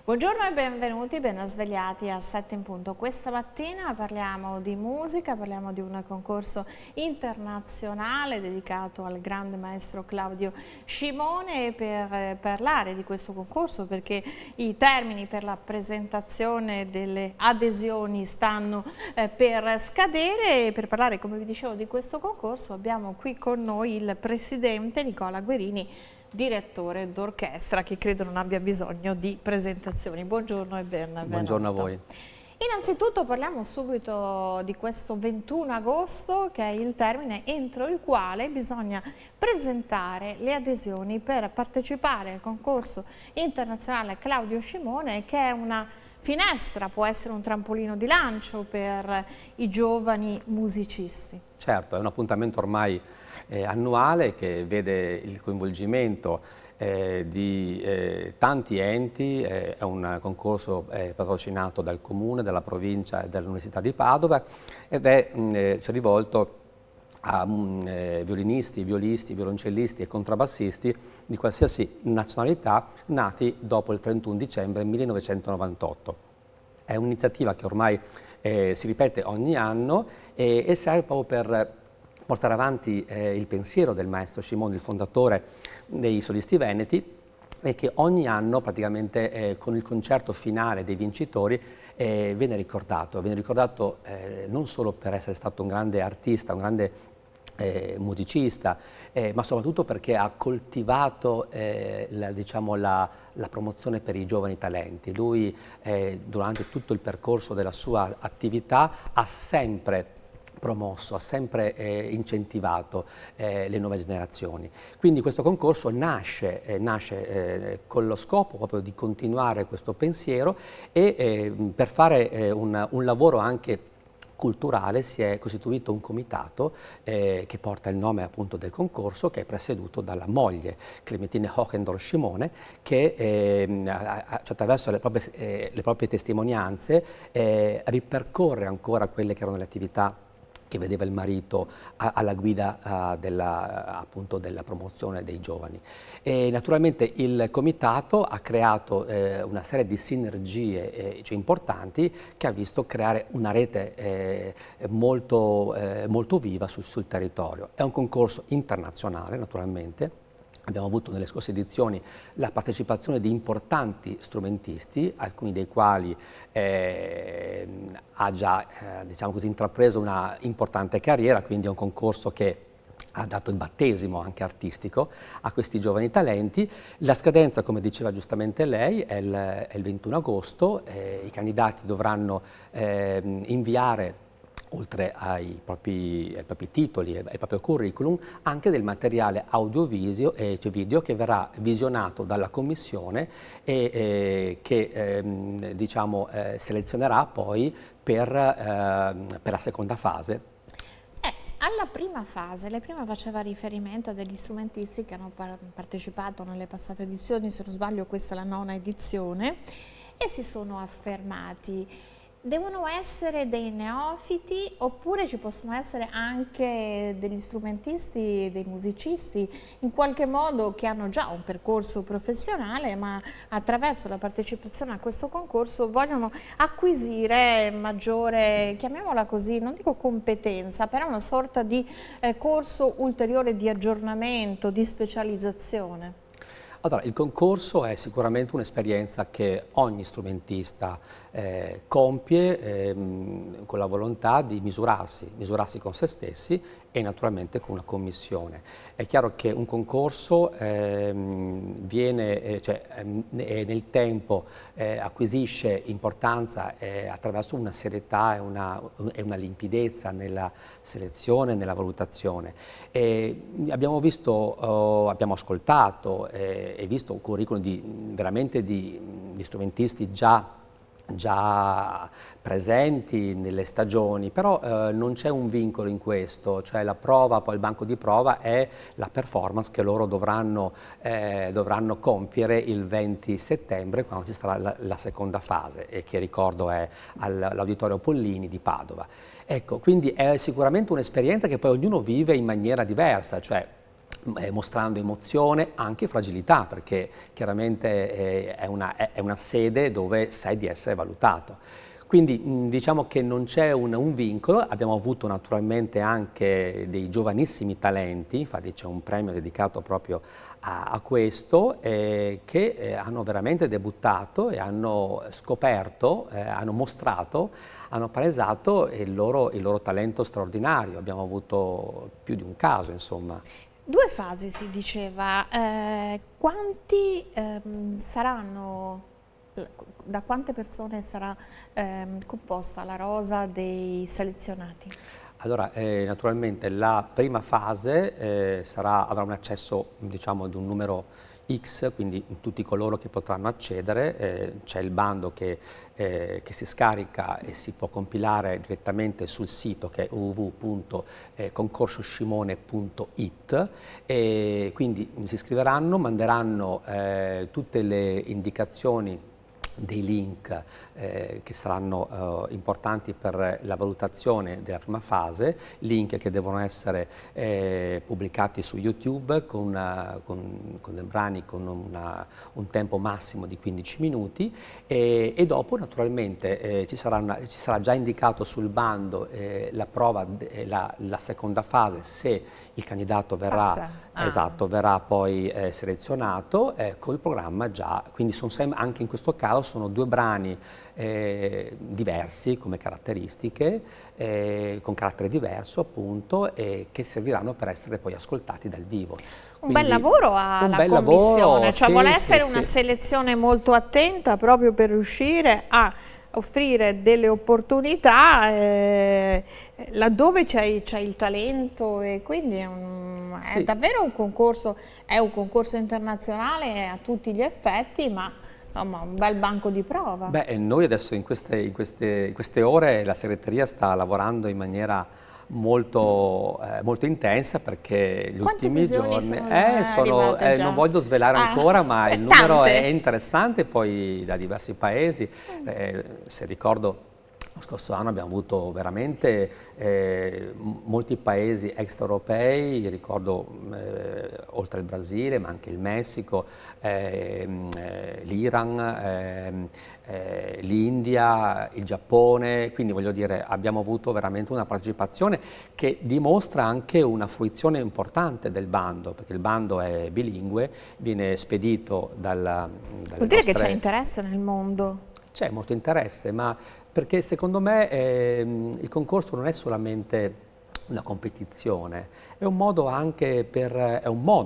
Buongiorno e benvenuti, ben svegliati a 7 in punto. Questa mattina parliamo di musica, parliamo di un concorso internazionale dedicato al grande maestro Claudio Scimone. Per parlare di questo concorso, perché i termini per la presentazione delle adesioni stanno per scadere, e per parlare, come vi dicevo, di questo concorso abbiamo qui con noi il presidente Nicola Guerini, direttore d'orchestra, che credo non abbia bisogno di presentazioni. Buongiorno e benvenuto. Buongiorno a voi. Innanzitutto parliamo subito di questo 21 agosto, che è il termine entro il quale bisogna presentare le adesioni per partecipare al concorso internazionale Claudio Scimone, che è una finestra, può essere un trampolino di lancio per i giovani musicisti. Certo, è un appuntamento ormai annuale che vede il coinvolgimento di tanti enti. È un concorso patrocinato dal Comune, dalla provincia e dall'Università di Padova ed è rivolto a violinisti, violisti, violoncellisti e contrabbassisti di qualsiasi nazionalità nati dopo il 31 dicembre 1998. È un'iniziativa che ormai si ripete ogni anno e serve proprio per portare avanti il pensiero del maestro Scimone, il fondatore dei Solisti Veneti, e che ogni anno praticamente con il concerto finale dei vincitori viene ricordato non solo per essere stato un grande artista, un grande musicista, ma soprattutto perché ha coltivato la promozione per i giovani talenti. Lui durante tutto il percorso della sua attività ha sempre promosso, ha sempre incentivato le nuove generazioni. Quindi questo concorso nasce con lo scopo proprio di continuare questo pensiero e per fare un lavoro anche culturale si è costituito un comitato che porta il nome appunto del concorso, che è presieduto dalla moglie Clementine Hohendohr Scimone, che attraverso le proprie testimonianze ripercorre ancora quelle che erano le attività che vedeva il marito alla guida appunto della promozione dei giovani. E naturalmente il comitato ha creato una serie di sinergie importanti, che ha visto creare una rete molto viva sul territorio. È un concorso internazionale, naturalmente. Abbiamo avuto nelle scorse edizioni la partecipazione di importanti strumentisti, alcuni dei quali ha già diciamo così, intrapreso una importante carriera, quindi è un concorso che ha dato il battesimo anche artistico a questi giovani talenti. La scadenza, come diceva giustamente lei, è il 21 agosto. I candidati dovranno inviare, oltre ai propri titoli e al proprio curriculum, anche del materiale audio-video che verrà visionato dalla commissione e che diciamo, selezionerà poi per la seconda fase. Alla prima fase, lei prima faceva riferimento a degli strumentisti che hanno partecipato nelle passate edizioni, se non sbaglio questa è la 9ª edizione, e si sono affermati. Devono essere dei neofiti oppure ci possono essere anche degli strumentisti, dei musicisti in qualche modo che hanno già un percorso professionale, ma attraverso la partecipazione a questo concorso vogliono acquisire maggiore, chiamiamola così, non dico competenza, però una sorta di corso ulteriore di aggiornamento, di specializzazione? Allora, il concorso è sicuramente un'esperienza che ogni strumentista compie con la volontà di misurarsi con se stessi e naturalmente con una commissione. È chiaro che un concorso nel tempo acquisisce importanza attraverso una serietà e una limpidezza nella selezione e nella valutazione. Abbiamo ascoltato e visto un curriculum veramente di strumentisti già presenti nelle stagioni, però non c'è un vincolo in questo, cioè la prova, poi il banco di prova è la performance che loro dovranno compiere il 20 settembre, quando ci sarà la seconda fase, e che ricordo è all'Auditorio Pollini di Padova. Ecco, quindi è sicuramente un'esperienza che poi ognuno vive in maniera diversa, cioè mostrando emozione, anche fragilità, perché chiaramente è una sede dove sai di essere valutato. Quindi diciamo che non c'è un vincolo, abbiamo avuto naturalmente anche dei giovanissimi talenti, infatti c'è un premio dedicato proprio a questo, che hanno veramente debuttato e hanno scoperto, hanno mostrato, hanno palesato il loro talento straordinario. Abbiamo avuto più di un caso, insomma. 2 fasi si diceva, quanti saranno, da quante persone sarà composta la rosa dei selezionati? Allora, naturalmente la prima fase avrà un accesso, diciamo, ad un numero X, quindi tutti coloro che potranno accedere, c'è il bando che si scarica e si può compilare direttamente sul sito che è www.concorsosimone.it, e quindi si iscriveranno, manderanno tutte le indicazioni dei link che saranno importanti per la valutazione della prima fase, link che devono essere pubblicati su YouTube con dei brani con un tempo massimo di 15 minuti e dopo naturalmente ci sarà già indicato sul bando la prova, la seconda fase, se il candidato verrà poi selezionato col programma già, quindi anche in questo caso sono 2 brani diversi come caratteristiche, con carattere diverso appunto, che serviranno per essere poi ascoltati dal vivo. Un bel lavoro alla commissione, cioè vuole essere una selezione molto attenta proprio per riuscire a offrire delle opportunità laddove c'è il talento, e quindi è davvero un concorso internazionale a tutti gli effetti, ma insomma un bel banco di prova. Beh, noi adesso in queste ore la segreteria sta lavorando in maniera molto intensa, perché gli ultimi giorni non voglio svelare ancora, ma il numero è interessante, poi da diversi paesi. Se ricordo, lo scorso anno abbiamo avuto veramente molti paesi extraeuropei, ricordo oltre il Brasile, ma anche il Messico, l'Iran, l'India, il Giappone, quindi voglio dire abbiamo avuto veramente una partecipazione che dimostra anche una fruizione importante del bando, perché il bando è bilingue, viene spedito Vuol dire che c'è interesse nel mondo? C'è molto interesse, ma perché secondo me il concorso non è solamente una competizione, è un modo anche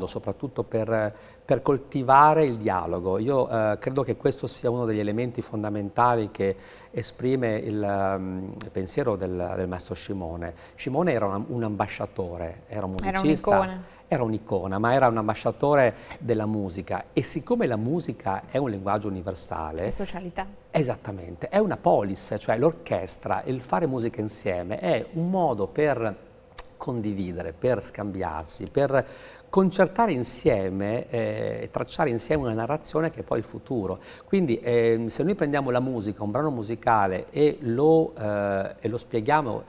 soprattutto per coltivare il dialogo. Io credo che questo sia uno degli elementi fondamentali che esprime il pensiero del maestro Scimone. Scimone era un ambasciatore, era un musicista. Era un'icona, ma era un ambasciatore della musica, e siccome la musica è un linguaggio universale... È socialità. Esattamente, è una polis, cioè l'orchestra, il fare musica insieme è un modo per condividere, per scambiarsi, per concertare insieme, tracciare insieme una narrazione che è poi il futuro. Quindi se noi prendiamo la musica, un brano musicale, e lo spieghiamo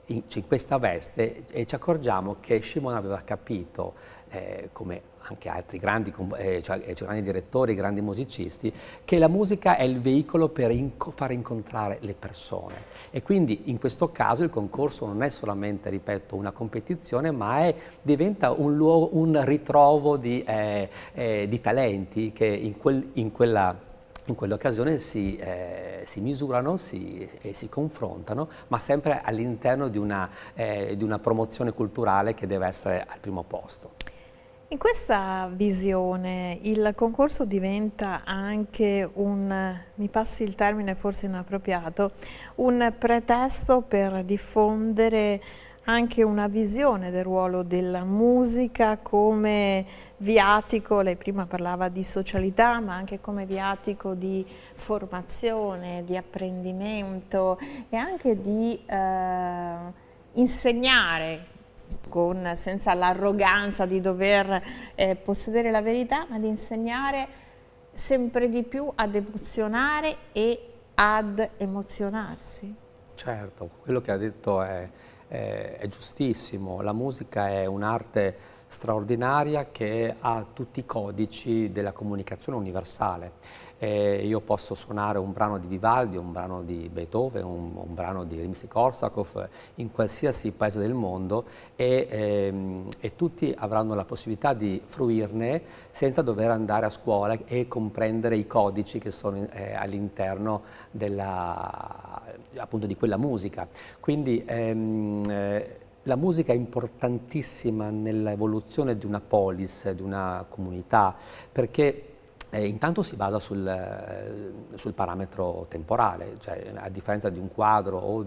in questa veste, e ci accorgiamo che Scimone aveva capito, come anche altri grandi direttori, grandi musicisti, che la musica è il veicolo per far incontrare le persone, e quindi in questo caso il concorso non è solamente, ripeto, una competizione, ma diventa un ritrovo di talenti che in quell'occasione si misurano e si confrontano, ma sempre all'interno di una promozione culturale che deve essere al primo posto. In questa visione il concorso diventa anche mi passi il termine forse inappropriato, un pretesto per diffondere anche una visione del ruolo della musica come viatico, lei prima parlava di socialità, ma anche come viatico di formazione, di apprendimento e anche di insegnare, senza l'arroganza di dover possedere la verità, ma di insegnare sempre di più ad emozionare e ad emozionarsi. Certo, quello che ha detto è giustissimo. La musica è un'arte straordinaria che ha tutti i codici della comunicazione universale. Io posso suonare un brano di Vivaldi, un brano di Beethoven, un brano di Rimsky-Korsakov in qualsiasi paese del mondo e tutti avranno la possibilità di fruirne senza dover andare a scuola e comprendere i codici che sono all'interno appunto di quella musica. Quindi la musica è importantissima nell'evoluzione di una polis, di una comunità, perché intanto si basa sul parametro temporale, cioè a differenza di un quadro o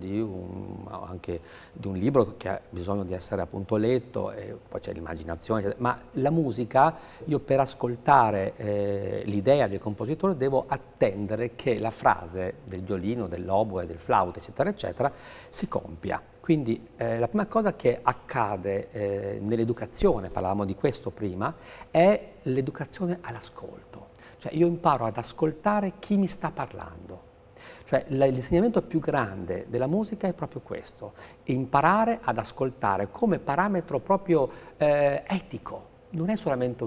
anche di un libro che ha bisogno di essere appunto letto, e poi c'è l'immaginazione, ma la musica, io per ascoltare l'idea del compositore devo attendere che la frase del violino, dell'oboe, del flauto, eccetera, eccetera, si compia. Quindi la prima cosa che accade nell'educazione, parlavamo di questo prima, è l'educazione all'ascolto. Cioè io imparo ad ascoltare chi mi sta parlando. Cioè l'insegnamento più grande della musica è proprio questo, imparare ad ascoltare come parametro proprio etico. Non è solamente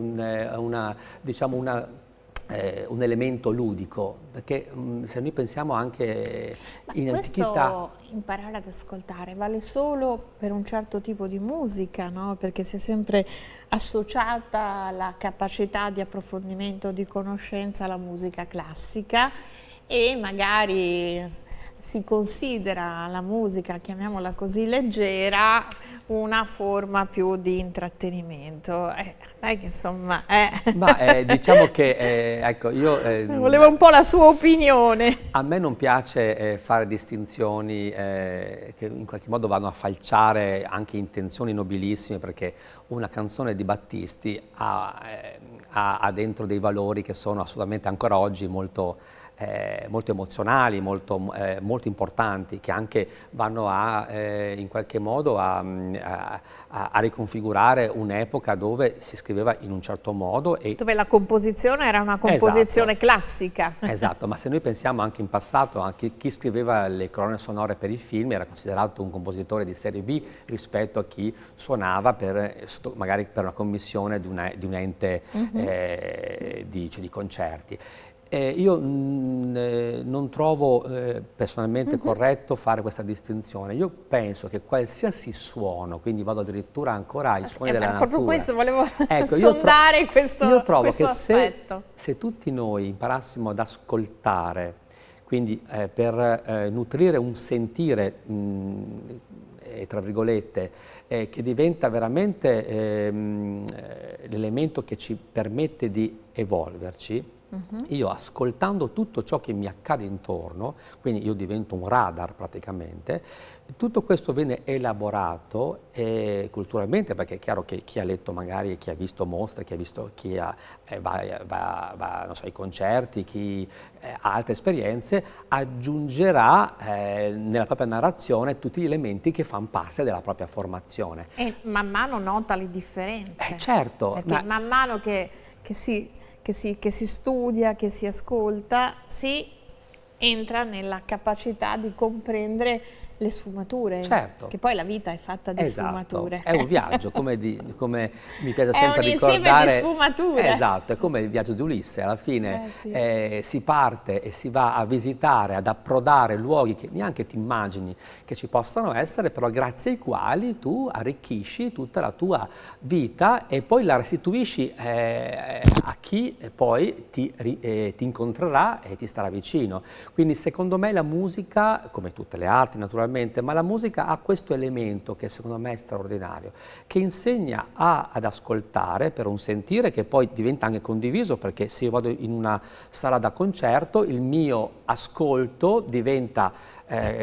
diciamo un elemento ludico, perché se noi pensiamo anche in antichità. Questo imparare ad ascoltare vale solo per un certo tipo di musica, no? Perché si è sempre associata la capacità di approfondimento, di conoscenza alla musica classica e magari si considera la musica, chiamiamola così, leggera, una forma più di intrattenimento. Dai che insomma. Ma diciamo che ecco, io volevo un po' la sua opinione. A me non piace fare distinzioni che in qualche modo vanno a falciare anche intenzioni nobilissime, perché una canzone di Battisti ha dentro dei valori che sono assolutamente ancora oggi molto emozionali, molto importanti, che anche vanno in qualche modo a riconfigurare un'epoca dove si scriveva in un certo modo. Dove la composizione era una composizione classica. Esatto, ma se noi pensiamo anche in passato, anche chi scriveva le colonne sonore per i film era considerato un compositore di serie B rispetto a chi suonava magari per una commissione di un ente di concerti. Io non trovo personalmente corretto fare questa distinzione. Io penso che qualsiasi suono, quindi vado addirittura ancora ai suoni della natura. Proprio questo volevo ecco, sondare questo Io trovo questo che aspetto. se tutti noi imparassimo ad ascoltare, quindi per nutrire un sentire, tra virgolette, che diventa veramente l'elemento che ci permette di evolverci, io ascoltando tutto ciò che mi accade intorno, quindi io divento un radar praticamente, tutto questo viene elaborato culturalmente, perché è chiaro che chi ha letto magari, chi ha visto mostre, chi va non so, ai concerti, chi ha altre esperienze, aggiungerà nella propria narrazione tutti gli elementi che fanno parte della propria formazione. E man mano nota le differenze. Certo. Perché man mano che si studia, che si ascolta, si entra nella capacità di comprendere le sfumature, certo. Che poi la vita è fatta di sfumature. È un viaggio, come mi piace sempre ricordare. È un insieme di sfumature. Esatto, è come il viaggio di Ulisse, alla fine si parte e si va a visitare, ad approdare luoghi che neanche ti immagini che ci possano essere, però grazie ai quali tu arricchisci tutta la tua vita e poi la restituisci a chi poi ti incontrerà e ti starà vicino. Quindi secondo me la musica, come tutte le arti naturalmente, ma la musica ha questo elemento che secondo me è straordinario, che insegna ad ascoltare per un sentire che poi diventa anche condiviso, perché se io vado in una sala da concerto il mio ascolto diventa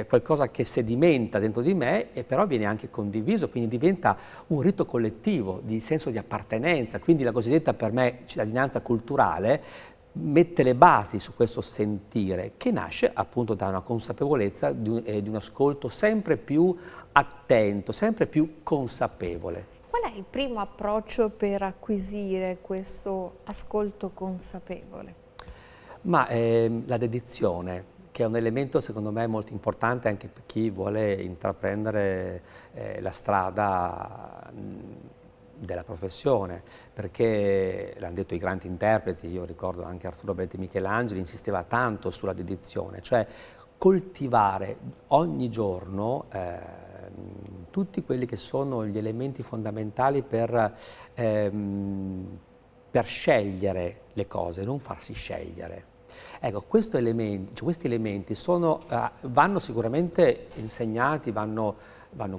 qualcosa che sedimenta dentro di me e però viene anche condiviso, quindi diventa un rito collettivo di senso di appartenenza, quindi la cosiddetta per me cittadinanza culturale mette le basi su questo sentire che nasce appunto da una consapevolezza di un ascolto sempre più attento, sempre più consapevole. Qual è il primo approccio per acquisire questo ascolto consapevole? Ma la dedizione, che è un elemento secondo me molto importante anche per chi vuole intraprendere la strada della professione, perché l'hanno detto i grandi interpreti, io ricordo anche Arturo Belli Michelangelo, insisteva tanto sulla dedizione, cioè coltivare ogni giorno tutti quelli che sono gli elementi fondamentali per scegliere le cose, non farsi scegliere. Ecco, questi elementi vanno sicuramente insegnati, vanno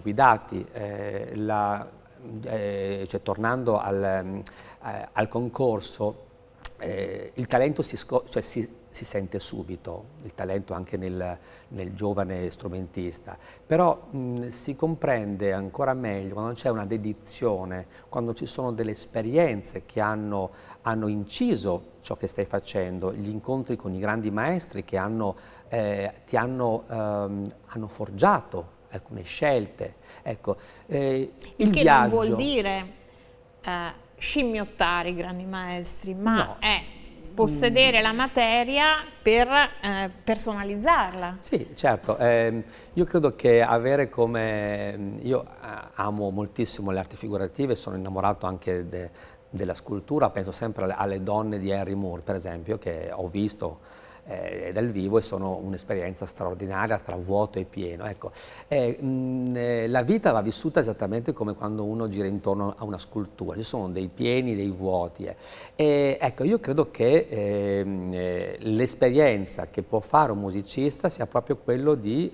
guidati. Cioè, tornando al concorso, il talento si sente subito, il talento anche nel giovane strumentista, però si comprende ancora meglio quando c'è una dedizione, quando ci sono delle esperienze che hanno inciso ciò che stai facendo, gli incontri con i grandi maestri che ti hanno forgiato alcune scelte. Ecco, il che viaggio non vuol dire scimmiottare i grandi maestri, ma no. è possedere la materia per personalizzarla. Sì, certo. Io credo che avere io amo moltissimo le arti figurative, sono innamorato anche della scultura, penso sempre alle donne di Henry Moore, per esempio, che ho visto dal vivo e sono un'esperienza straordinaria tra vuoto e pieno. Ecco, la vita va vissuta esattamente come quando uno gira intorno a una scultura, ci sono dei pieni, dei vuoti. Ecco, io credo che l'esperienza che può fare un musicista sia proprio quello di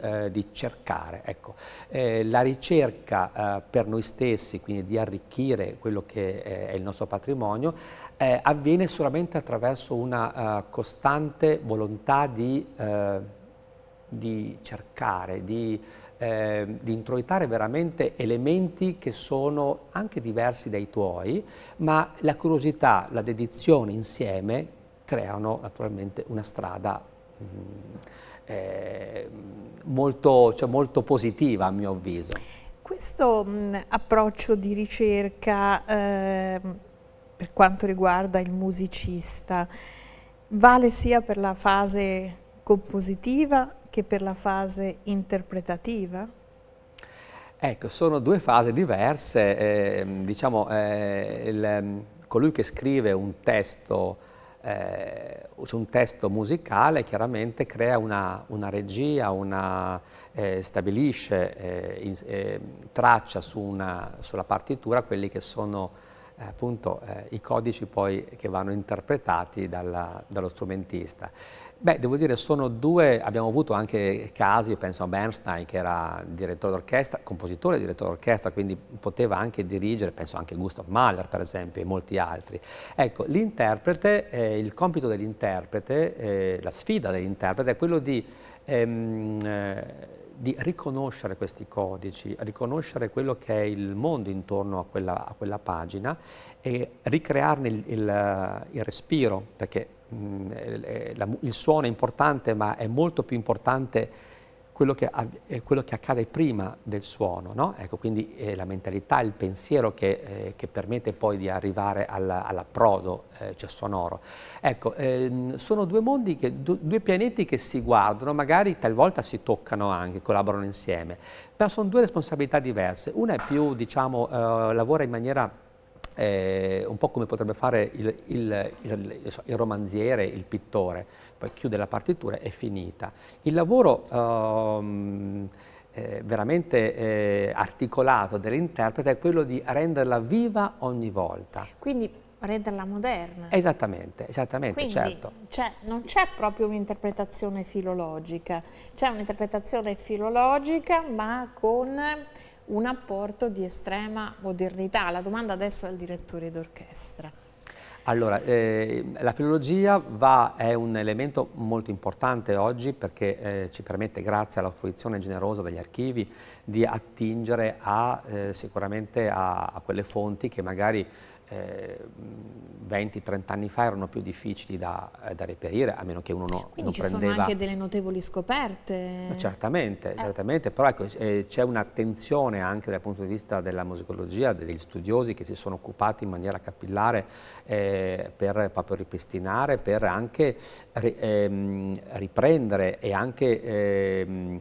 cercare. Ecco, la ricerca per noi stessi, quindi di arricchire quello che è il nostro patrimonio, avviene solamente attraverso una costante volontà di cercare, di introitare veramente elementi che sono anche diversi dai tuoi, ma la curiosità, la dedizione insieme creano naturalmente una strada molto positiva, a mio avviso. Questo approccio di ricerca per quanto riguarda il musicista vale sia per la fase compositiva che per la fase interpretativa? Ecco, sono due fasi diverse. Colui che scrive un testo musicale chiaramente crea una regia, stabilisce, traccia sulla partitura quelli che sono appunto i codici poi che vanno interpretati dallo strumentista. Beh, devo dire, abbiamo avuto anche casi, io penso a Bernstein che era direttore d'orchestra, compositore e direttore d'orchestra, quindi poteva anche dirigere, penso anche a Gustav Mahler per esempio e molti altri. Ecco, l'interprete, il compito dell'interprete, la sfida dell'interprete è quello di riconoscere questi codici, riconoscere quello che è il mondo intorno a quella pagina e ricrearne il respiro, perché il suono è importante, ma è molto più importante quello che accade prima del suono, no? Ecco, quindi la mentalità, il pensiero che permette poi di arrivare all'approdo cioè sonoro. Ecco, sono due mondi, due pianeti che si guardano, magari talvolta si toccano anche, collaborano insieme, però sono due responsabilità diverse. Una è più, diciamo, lavora in maniera un po' come potrebbe fare il romanziere, il pittore, poi chiude la partitura e è finita. Il lavoro veramente articolato dell'interprete è quello di renderla viva ogni volta. Quindi renderla moderna. Esattamente, Quindi, certo. Non c'è proprio un'interpretazione filologica, c'è un'interpretazione filologica ma con un apporto di estrema modernità. La domanda adesso è al direttore d'orchestra. Allora, la filologia è un elemento molto importante oggi perché ci permette, grazie alla fruizione generosa degli archivi, di attingere sicuramente a quelle fonti che magari 20-30 anni fa erano più difficili da reperire, a meno che uno Quindi non ci prendeva... sono anche delle notevoli scoperte. Certamente, certamente, però ecco, c'è un'attenzione anche dal punto di vista della musicologia, degli studiosi che si sono occupati in maniera capillare per proprio ripristinare, per anche riprendere e anche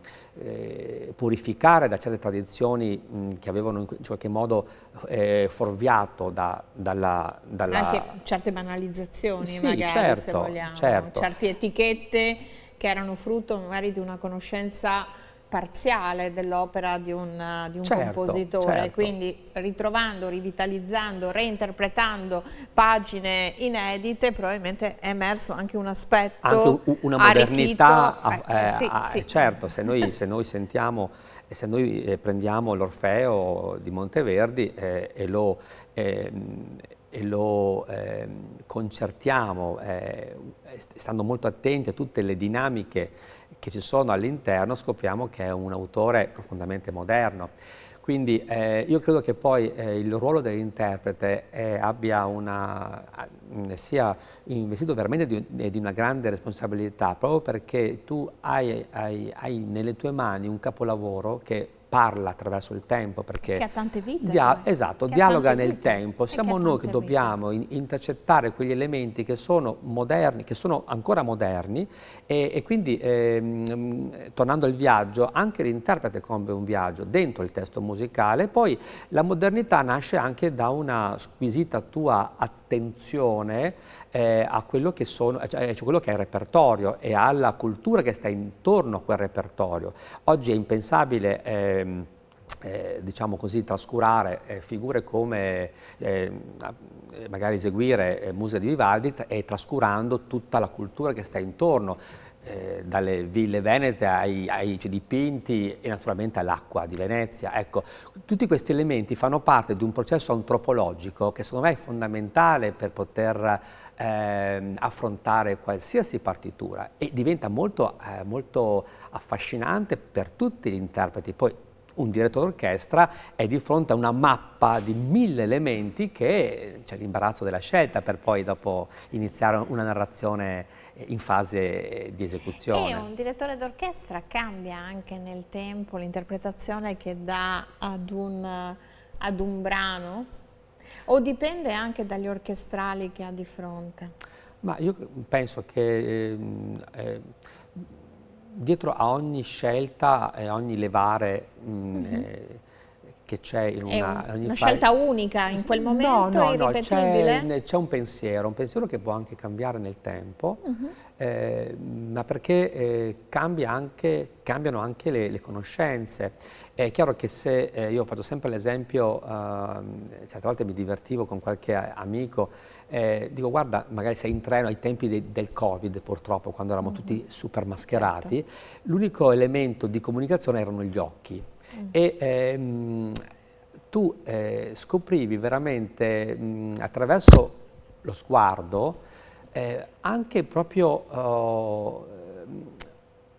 purificare da certe tradizioni che avevano in qualche modo fuorviato Anche certe banalizzazioni, Sì, magari, se certo, vogliamo, certo. certe etichette che erano frutto magari di una conoscenza parziale dell'opera di un Certo, compositore, certo. quindi ritrovando, rivitalizzando, reinterpretando pagine inedite, probabilmente è emerso anche un Anche aspetto una arricchito. modernità, Sì, sì. certo, se noi sentiamo e se noi prendiamo l'Orfeo di Monteverdi e lo concertiamo, stando molto attenti a tutte le dinamiche che ci sono all'interno, scopriamo che è un autore profondamente moderno. Quindi io credo che poi il ruolo dell'interprete sia investito veramente di una grande responsabilità, proprio perché tu hai nelle tue mani un capolavoro che parla attraverso il tempo, perché Che ha tante vite poi. esatto, Che ha dialoga tante nel vite. tempo. E che Siamo ha noi che tante vite. dobbiamo intercettare quegli elementi che sono moderni, che sono ancora moderni e quindi tornando al viaggio, anche l'interprete compie un viaggio dentro il testo musicale. Poi la modernità nasce anche da una squisita tua attenzione a quello che cioè quello che è il repertorio e alla cultura che sta intorno a quel repertorio. Oggi è impensabile diciamo così, trascurare figure come magari eseguire musica di Vivaldi e trascurando tutta la cultura che sta intorno, dalle ville venete ai dipinti e naturalmente all'acqua di Venezia. Ecco, tutti questi elementi fanno parte di un processo antropologico che secondo me è fondamentale per poter affrontare qualsiasi partitura e diventa molto affascinante per tutti gli interpreti. Poi un direttore d'orchestra è di fronte a una mappa di 1000 elementi che c'è l'imbarazzo della scelta per poi dopo iniziare una narrazione in fase di E esecuzione. un direttore d'orchestra cambia anche nel tempo l'interpretazione che dà ad un brano? O dipende anche dagli orchestrali che ha di fronte? Ma io penso che dietro a ogni scelta e a ogni levare che c'è in È ogni una scelta unica in quel No, momento, no, no, irripetibile? c'è un pensiero che può anche cambiare nel tempo, ma perché cambiano anche le conoscenze. È chiaro che se io faccio sempre l'esempio, certe volte mi divertivo con qualche amico, dico guarda, magari sei in treno ai tempi del Covid purtroppo, quando eravamo tutti super mascherati, Certo. l'unico elemento di comunicazione erano gli occhi. E tu scoprivi veramente attraverso lo sguardo anche proprio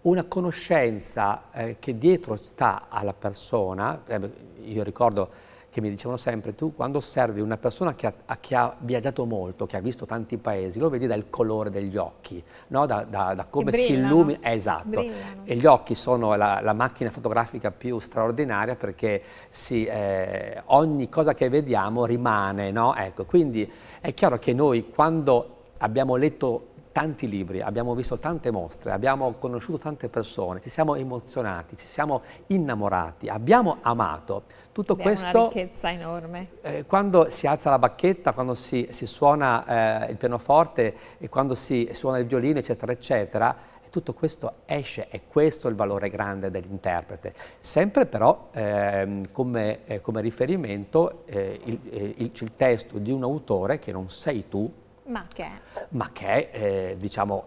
una conoscenza che dietro sta alla persona. Io ricordo che mi dicevano sempre, tu quando osservi una persona che ha viaggiato molto, che ha visto tanti paesi, lo vedi dal colore degli occhi, no? Da Che come si brillano. illumina. Esatto. Brillano. E gli occhi sono la macchina fotografica più straordinaria perché ogni cosa che vediamo rimane, no? Ecco, quindi è chiaro che noi quando abbiamo letto tanti libri, abbiamo visto tante mostre, abbiamo conosciuto tante persone, ci siamo emozionati, ci siamo innamorati, abbiamo amato. Tutto Abbiamo una questo ricchezza enorme. quando si alza la bacchetta, quando si suona il pianoforte e quando si suona il violino, eccetera, eccetera, tutto questo esce, e questo è il valore grande dell'interprete. Sempre però come riferimento il testo di un autore che non sei tu, Ma che? ma che è diciamo,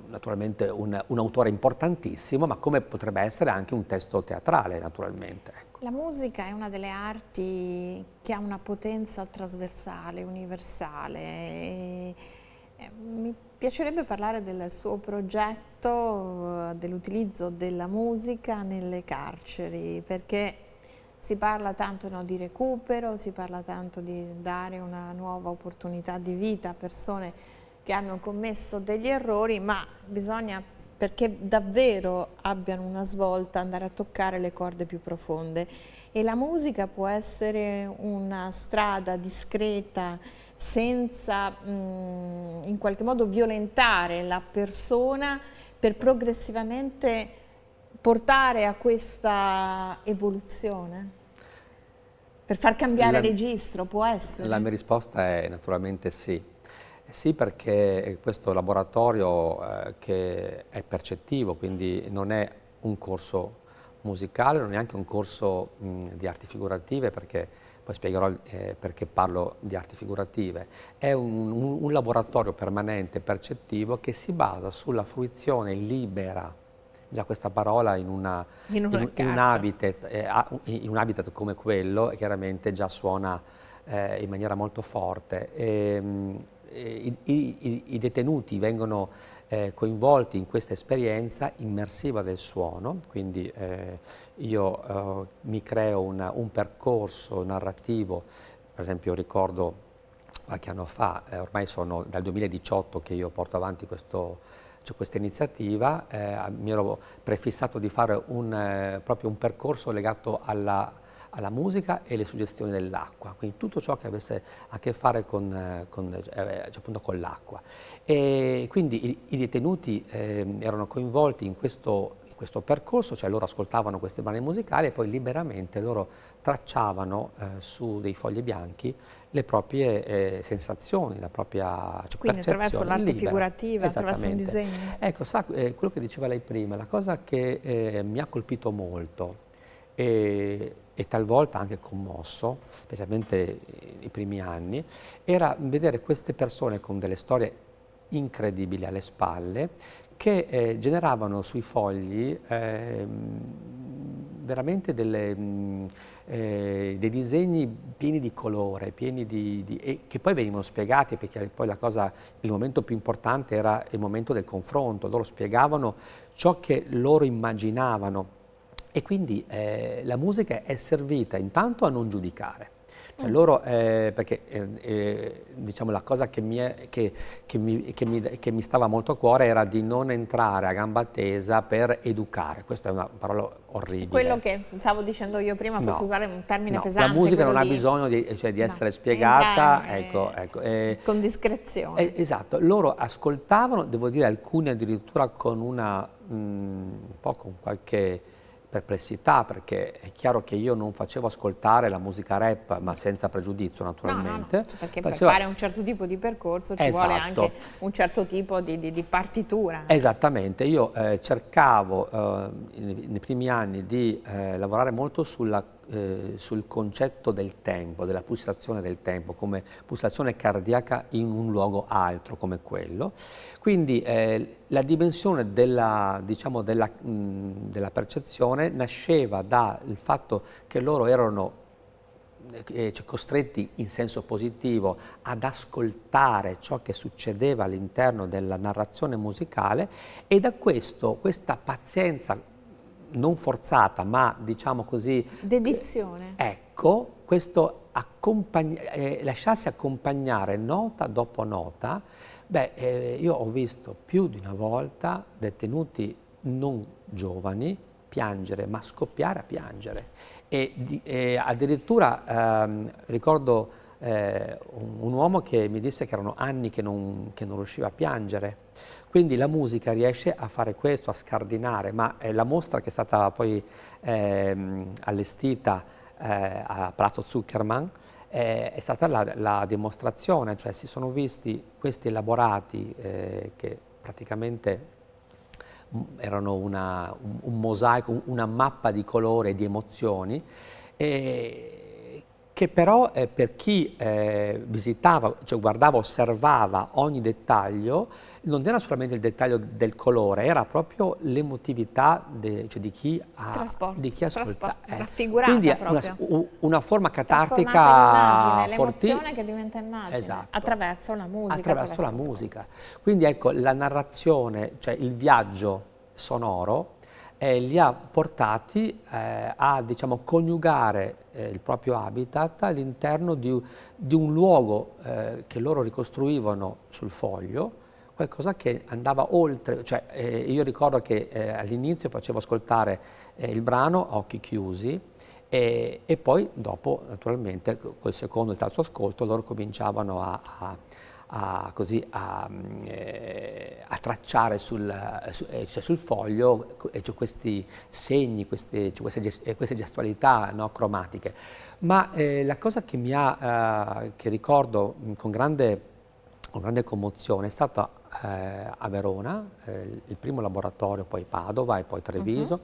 naturalmente un autore importantissimo, ma come potrebbe essere anche un testo teatrale, naturalmente. Ecco. La musica è una delle arti che ha una potenza trasversale, universale. Mi piacerebbe parlare del suo progetto, dell'utilizzo della musica nelle carceri, perché Si parla tanto, no, di recupero, si parla tanto di dare una nuova opportunità di vita a persone che hanno commesso degli errori, ma bisogna, perché davvero abbiano una svolta, andare a toccare le corde più profonde. E la musica può essere una strada discreta, senza in qualche modo violentare la persona, per progressivamente portare a questa evoluzione? Per far cambiare registro, può essere? La mia risposta è naturalmente sì. Sì, perché questo laboratorio che è percettivo, quindi non è un corso musicale, non è neanche un corso di arti figurative, perché poi spiegherò perché parlo di arti figurative. È un laboratorio permanente percettivo che si basa sulla fruizione libera, già questa parola in un habitat come quello chiaramente già suona in maniera molto forte. I detenuti vengono coinvolti in questa esperienza immersiva del suono, quindi io mi creo un percorso narrativo. Per esempio ricordo qualche anno fa, ormai sono dal 2018 che io porto avanti questa iniziativa, mi ero prefissato di fare proprio un percorso legato alla musica e le suggestioni dell'acqua, quindi tutto ciò che avesse a che fare con l'acqua. E quindi i detenuti erano coinvolti in questo percorso, cioè loro ascoltavano queste brani musicali e poi liberamente loro tracciavano su dei fogli bianchi le proprie sensazioni, la propria quindi attraverso l'arte figurativa, attraverso un Esattamente. disegno. Ecco, sa, quello che diceva lei prima, la cosa che mi ha colpito molto e talvolta anche commosso, specialmente i primi anni, era vedere queste persone con delle storie incredibili alle spalle che generavano sui fogli veramente dei disegni pieni di colore, e che poi venivano spiegati, perché poi il momento più importante era il momento del confronto. Loro spiegavano ciò che loro immaginavano e quindi la musica è servita intanto a non giudicare. Cioè loro, perché diciamo la cosa che mi stava molto a cuore era di non entrare a gamba tesa per educare. Questa è una parola orribile. Quello che stavo dicendo io prima, forse usare un termine pesante. La musica non ha bisogno di essere spiegata, con discrezione. Esatto, loro ascoltavano, devo dire alcuni addirittura con un po' con qualche perplessità, perché è chiaro che io non facevo ascoltare la musica rap, ma senza pregiudizio naturalmente. No. Cioè, perché per fare un certo tipo di percorso ci vuole anche un certo tipo di partitura. Esattamente, io cercavo nei primi anni di lavorare molto sul concetto del tempo, della pulsazione del tempo, come pulsazione cardiaca in un luogo altro come quello. Quindi la dimensione della percezione nasceva dal fatto che loro erano costretti in senso positivo ad ascoltare ciò che succedeva all'interno della narrazione musicale, e da questa pazienza non forzata, ma diciamo così dedizione. Ecco, questo lasciarsi accompagnare nota dopo nota. Io ho visto più di una volta detenuti non giovani piangere, ma scoppiare a piangere. E addirittura ricordo un uomo che mi disse che erano anni che non riusciva a piangere. Quindi la musica riesce a fare questo, a scardinare, ma la mostra che è stata poi allestita a Palazzo Zuckerman è stata la dimostrazione, cioè si sono visti questi elaborati che praticamente erano un mosaico, una mappa di colore e di emozioni, che però per chi visitava, cioè guardava, osservava ogni dettaglio, non era solamente il dettaglio del colore, era proprio l'emotività di chi ascolta. Raffigurata. Quindi proprio. Una forma catartica l'emozione che diventa immagine, esatto, attraverso la musica. Attraverso la musica. Quindi ecco, la narrazione, cioè il viaggio sonoro, li ha portati a, diciamo, coniugare il proprio habitat all'interno di un luogo che loro ricostruivano sul foglio, qualcosa che andava oltre. Cioè, io ricordo che all'inizio facevo ascoltare il brano a occhi chiusi e poi dopo, naturalmente, col secondo e il terzo ascolto, loro cominciavano a tracciare sul foglio questi segni, queste gestualità, no, cromatiche. Ma la cosa che che ricordo con grande commozione è stata a Verona, il primo laboratorio, poi Padova e poi Treviso.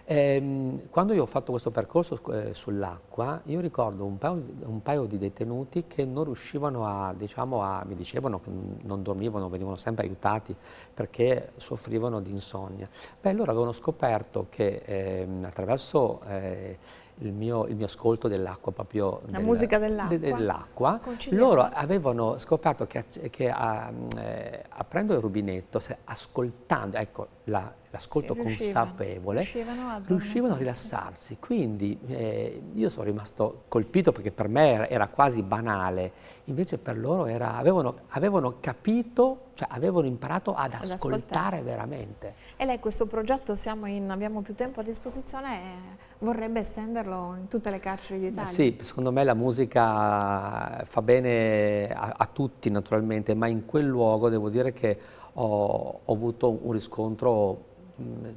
Quando io ho fatto questo percorso sull'acqua, io ricordo un paio di detenuti che non riuscivano mi dicevano che non dormivano, venivano sempre aiutati perché soffrivano di insonnia. Beh, loro avevano scoperto che attraverso il mio ascolto dell'acqua, proprio La musica dell'acqua, loro avevano scoperto che aprendo il rubinetto, ascoltando, ecco, l'ascolto consapevole, riuscivano a rilassarsi. Quindi io sono rimasto colpito perché per me era quasi banale, invece per loro avevano capito, cioè avevano imparato ad ascoltare veramente. E lei questo progetto, abbiamo più tempo a disposizione, vorrebbe estenderlo in tutte le carceri d'Italia? Sì, secondo me la musica fa bene a tutti naturalmente, ma in quel luogo devo dire che ho avuto un riscontro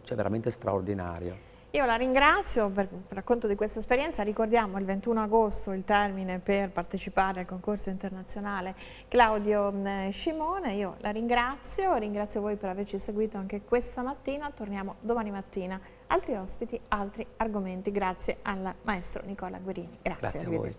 cioè, veramente straordinario. Io la ringrazio per il racconto di questa esperienza. Ricordiamo il 21 agosto il termine per partecipare al concorso internazionale Claudio Scimone. Io la ringrazio voi per averci seguito anche questa mattina. Torniamo domani mattina. Altri ospiti, altri argomenti. Grazie al maestro Nicola Guerini. Grazie a voi.